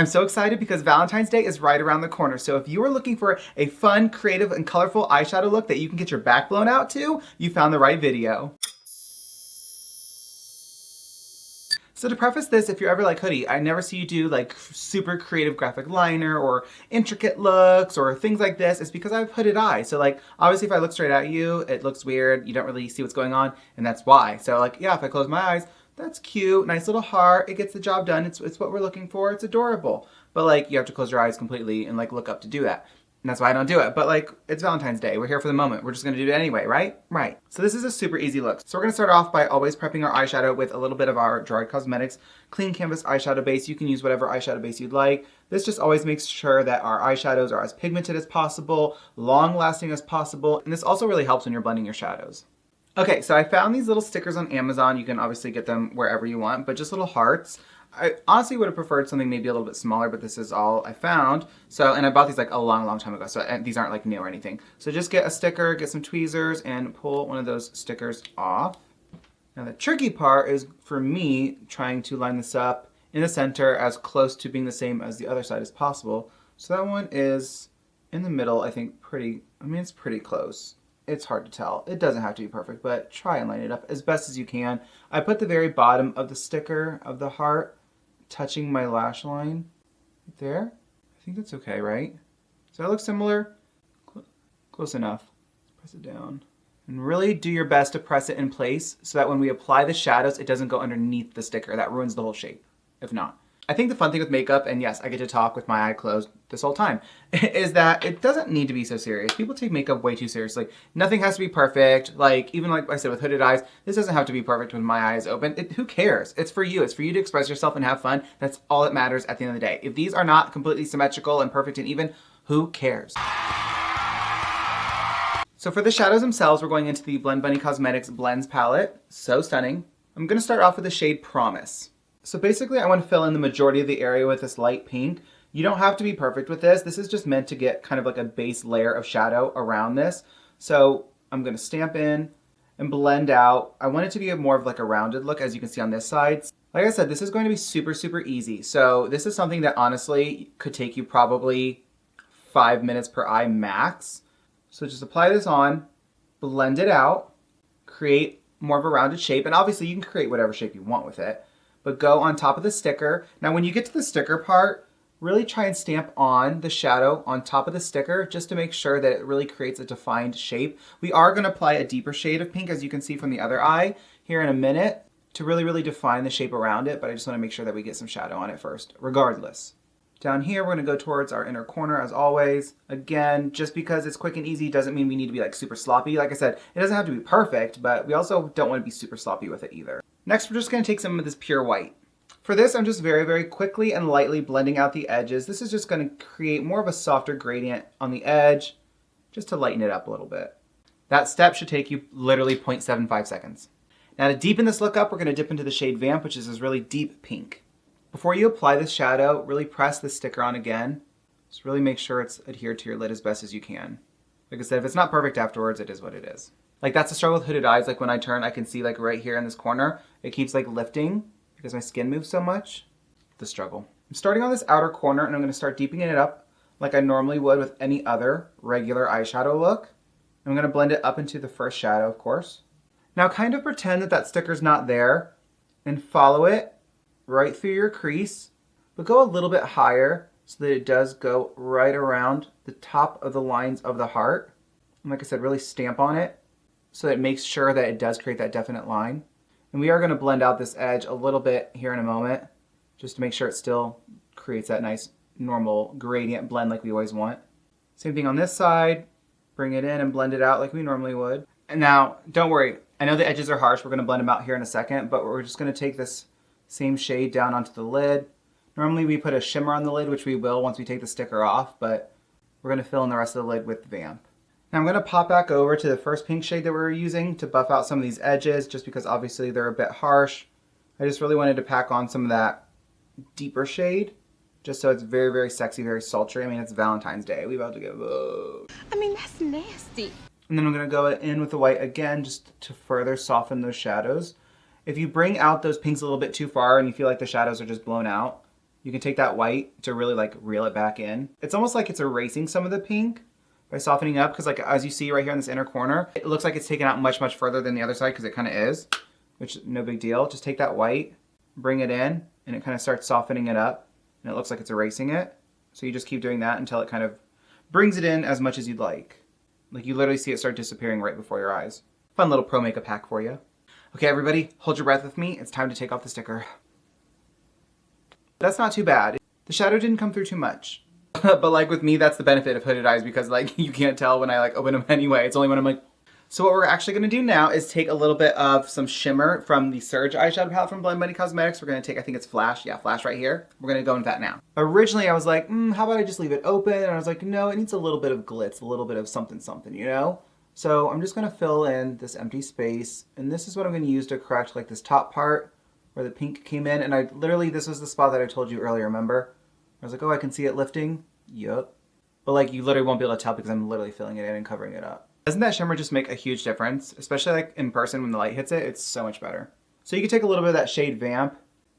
I'm so excited because Valentine's Day is right around the corner. So if you are looking for a fun, creative, and colorful eyeshadow look that you can get your back blown out to, you found the right video. So to preface this, if you're ever like Cody, I never see you do like super creative graphic liner or intricate looks or things like this, it's because I have hooded eyes. So like, obviously if I look straight at you, it looks weird. You don't really see what's going on, and that's why. So like, yeah, if I close my eyes, that's cute, nice little heart, it gets the job done, it's what we're looking for, it's adorable. But like, you have to close your eyes completely and like look up to do that. And that's why I don't do it. But like, it's Valentine's Day. We're here for the moment. We're just gonna do it anyway, right? Right. So this is a super easy look. So we're gonna start off by always prepping our eyeshadow with a little bit of our Dry Cosmetics Clean Canvas eyeshadow base. You can use whatever eyeshadow base you'd like. This just always makes sure that our eyeshadows are as pigmented as possible, long lasting as possible. And this also really helps when you're blending your shadows. Okay, so I found these little stickers on Amazon. You can obviously get them wherever you want, but just little hearts. I honestly would have preferred something maybe a little bit smaller, but this is all I found. So, and I bought these like a long time ago, so these aren't like new or anything. So just get a sticker, get some tweezers, and pull one of those stickers off. Now the tricky part is for me trying to line this up in the center as close to being the same as the other side as possible. So that one is in the middle, I think it's pretty close. It's hard to tell. It doesn't have to be perfect, but try and line it up as best as you can. I put the very bottom of the sticker of the heart touching my lash line right there. I think that's okay, right? Does that look similar? Close enough. Press it down. And really do your best to press it in place so that when we apply the shadows, it doesn't go underneath the sticker. That ruins the whole shape, if not. I think the fun thing with makeup, and yes, I get to talk with my eye closed this whole time, is that it doesn't need to be so serious. People take makeup way too seriously. Nothing has to be perfect. Like, even like I said with hooded eyes, this doesn't have to be perfect when my eyes open. Who cares? It's for you. It's for you to express yourself and have fun. That's all that matters at the end of the day. If these are not completely symmetrical and perfect and even, who cares? So for the shadows themselves, we're going into the Blend Bunny Cosmetics Blends palette. So stunning. I'm going to start off with the shade Promise. So basically I want to fill in the majority of the area with this light pink. You don't have to be perfect with this. This is just meant to get kind of like a base layer of shadow around this. So I'm going to stamp in and blend out. I want it to be more of like a rounded look, as you can see on this side. Like I said, this is going to be super easy. So this is something that honestly could take you probably 5 minutes per eye max. So just apply this on, blend it out, create more of a rounded shape. And obviously you can create whatever shape you want with it. But go on top of the sticker. Now when you get to the sticker part, really try and stamp on the shadow on top of the sticker just to make sure that it really creates a defined shape. We are going to apply a deeper shade of pink, as you can see from the other eye, here in a minute to really define the shape around it, but I just want to make sure that we get some shadow on it first, regardless. Down here, we're going to go towards our inner corner as always. Again, just because it's quick and easy doesn't mean we need to be like super sloppy. Like I said, it doesn't have to be perfect, but we also don't want to be super sloppy with it either. Next, we're just going to take some of this pure white. For this, I'm just very quickly and lightly blending out the edges. This is just going to create more of a softer gradient on the edge, just to lighten it up a little bit. That step should take you literally 0.75 seconds. Now to deepen this look up, we're going to dip into the shade Vamp, which is this really deep pink. Before you apply this shadow, really press the sticker on again. Just really make sure it's adhered to your lid as best as you can. Like I said, if it's not perfect afterwards, it is what it is. Like that's the struggle with hooded eyes. Like when I turn, I can see like right here in this corner, it keeps like lifting because my skin moves so much. The struggle. I'm starting on this outer corner and I'm going to start deepening it up like I normally would with any other regular eyeshadow look. I'm going to blend it up into the first shadow, of course. Now kind of pretend that that sticker's not there and follow it right through your crease, but go a little bit higher so that it does go right around the top of the lines of the heart. And like I said, really stamp on it so that it makes sure that it does create that definite line. And we are going to blend out this edge a little bit here in a moment, just to make sure it still creates that nice normal gradient blend like we always want. Same thing on this side, bring it in and blend it out like we normally would. And now, don't worry, I know the edges are harsh, we're going to blend them out here in a second, but we're just going to take this same shade down onto the lid. Normally we put a shimmer on the lid, which we will once we take the sticker off, but we're going to fill in the rest of the lid with Vamp. Now I'm going to pop back over to the first pink shade that we were using to buff out some of these edges, just because obviously they're a bit harsh. I just really wanted to pack on some of that deeper shade, just so it's very sexy, very sultry. I mean, it's Valentine's Day. We about to go, whoa. I mean, that's nasty. And then I'm going to go in with the white again, just to further soften those shadows. If you bring out those pinks a little bit too far and you feel like the shadows are just blown out, you can take that white to really like reel it back in. It's almost like it's erasing some of the pink by softening up, because like as you see right here in this inner corner, it looks like it's taken out much, much further than the other side, because it kind of is, which no big deal. Just take that white, bring it in, and it kind of starts softening it up, and it looks like it's erasing it. So you just keep doing that until it kind of brings it in as much as you'd like. Like you literally see it start disappearing right before your eyes. Fun little pro makeup hack for you. Okay, everybody, hold your breath with me. It's time to take off the sticker. That's not too bad. The shadow didn't come through too much. But like with me, that's the benefit of hooded eyes, because like you can't tell when I like open them anyway. It's only when I'm like... So what we're actually going to do now is take a little bit of some shimmer from the Surge eyeshadow palette from Blend Bunny Cosmetics. We're going to take, I think it's Flash. Yeah, Flash right here. We're going to go into that now. Originally, I was like, how about I just leave it open? And I was like, no, it needs a little bit of glitz, a little bit of something, something, you know? So I'm just going to fill in this empty space. And this is what I'm going to use to correct like this top part where the pink came in. And I literally, this was the spot that I told you earlier, remember? I was like, oh, I can see it lifting. Yup. But like you literally won't be able to tell because I'm literally filling it in and covering it up. Doesn't that shimmer just make a huge difference? Especially like in person when the light hits it, it's so much better. So you can take a little bit of that shade Vamp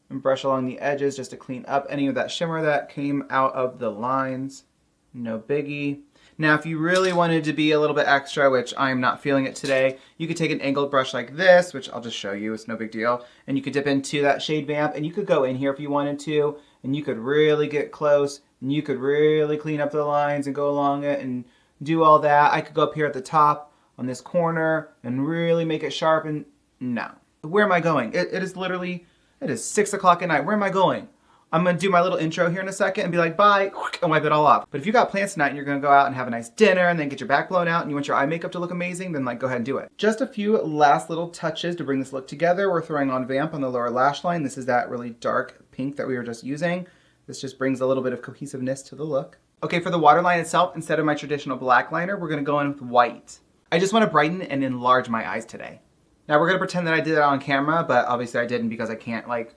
and brush along the edges just to clean up any of that shimmer that came out of the lines. No biggie. Now if you really wanted to be a little bit extra, which I'm not feeling it today, you could take an angled brush like this, which I'll just show you, it's no big deal. And you could dip into that shade Vamp and you could go in here if you wanted to, and you could really get close and you could really clean up the lines and go along it and do all that. I could go up here at the top on this corner and really make it sharp, and no. Where am I going? It is literally, it is 6 o'clock at night. Where am I going? I'm gonna do my little intro here in a second and be like, bye, and wipe it all off. But if you got plans tonight and you're gonna go out and have a nice dinner and then get your back blown out and you want your eye makeup to look amazing, then like go ahead and do it. Just a few last little touches to bring this look together. We're throwing on Vamp on the lower lash line. This is that really dark pink that we were just using. This just brings a little bit of cohesiveness to the look. Okay, for the waterline itself, instead of my traditional black liner, we're gonna go in with white. I just wanna brighten and enlarge my eyes today. Now we're gonna pretend that I did it on camera, but obviously I didn't because I can't like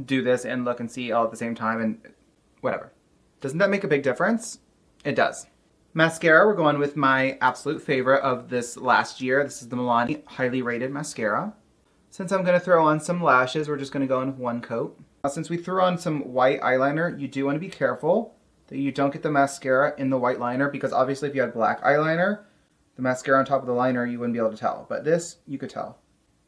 do this and look and see all at the same time and whatever. Doesn't that make a big difference? It does. Mascara, we're going with my absolute favorite of this last year. This is the Milani highly rated mascara. Since I'm gonna throw on some lashes, we're just gonna go in with one coat. Now, since we threw on some white eyeliner, you do wanna be careful that you don't get the mascara in the white liner, because obviously if you had black eyeliner, the mascara on top of the liner, you wouldn't be able to tell. But this, you could tell.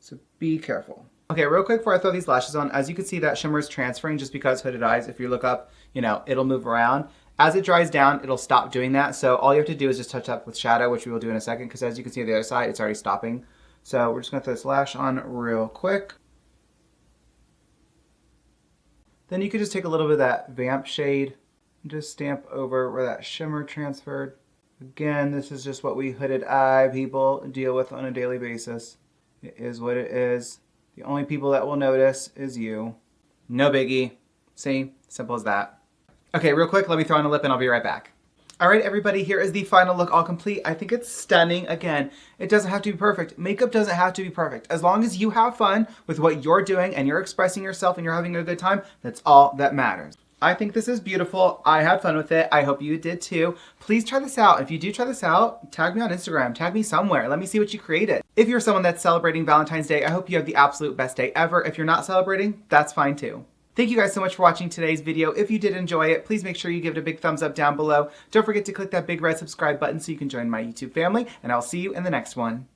So be careful. Okay, real quick before I throw these lashes on, as you can see that shimmer is transferring just because hooded eyes, if you look up, you know, it'll move around. As it dries down, it'll stop doing that. So all you have to do is just touch up with shadow, which we will do in a second, because as you can see on the other side, it's already stopping. So we're just gonna throw this lash on real quick. Then you could just take a little bit of that Vamp shade and just stamp over where that shimmer transferred. Again, this is just what we hooded eye people deal with on a daily basis. It is what it is. The only people that will notice is you. No biggie. See? Simple as that. Okay, real quick, let me throw on a lip and I'll be right back. All right, everybody, here is the final look all complete. I think it's stunning. Again, it doesn't have to be perfect. Makeup doesn't have to be perfect. As long as you have fun with what you're doing and you're expressing yourself and you're having a good time, that's all that matters. I think this is beautiful. I had fun with it. I hope you did too. Please try this out. If you do try this out, tag me on Instagram. Tag me somewhere. Let me see what you created. If you're someone that's celebrating Valentine's Day, I hope you have the absolute best day ever. If you're not celebrating, that's fine too. Thank you guys so much for watching today's video. If you did enjoy it, please make sure you give it a big thumbs up down below. Don't forget to click that big red subscribe button so you can join my YouTube family, and I'll see you in the next one.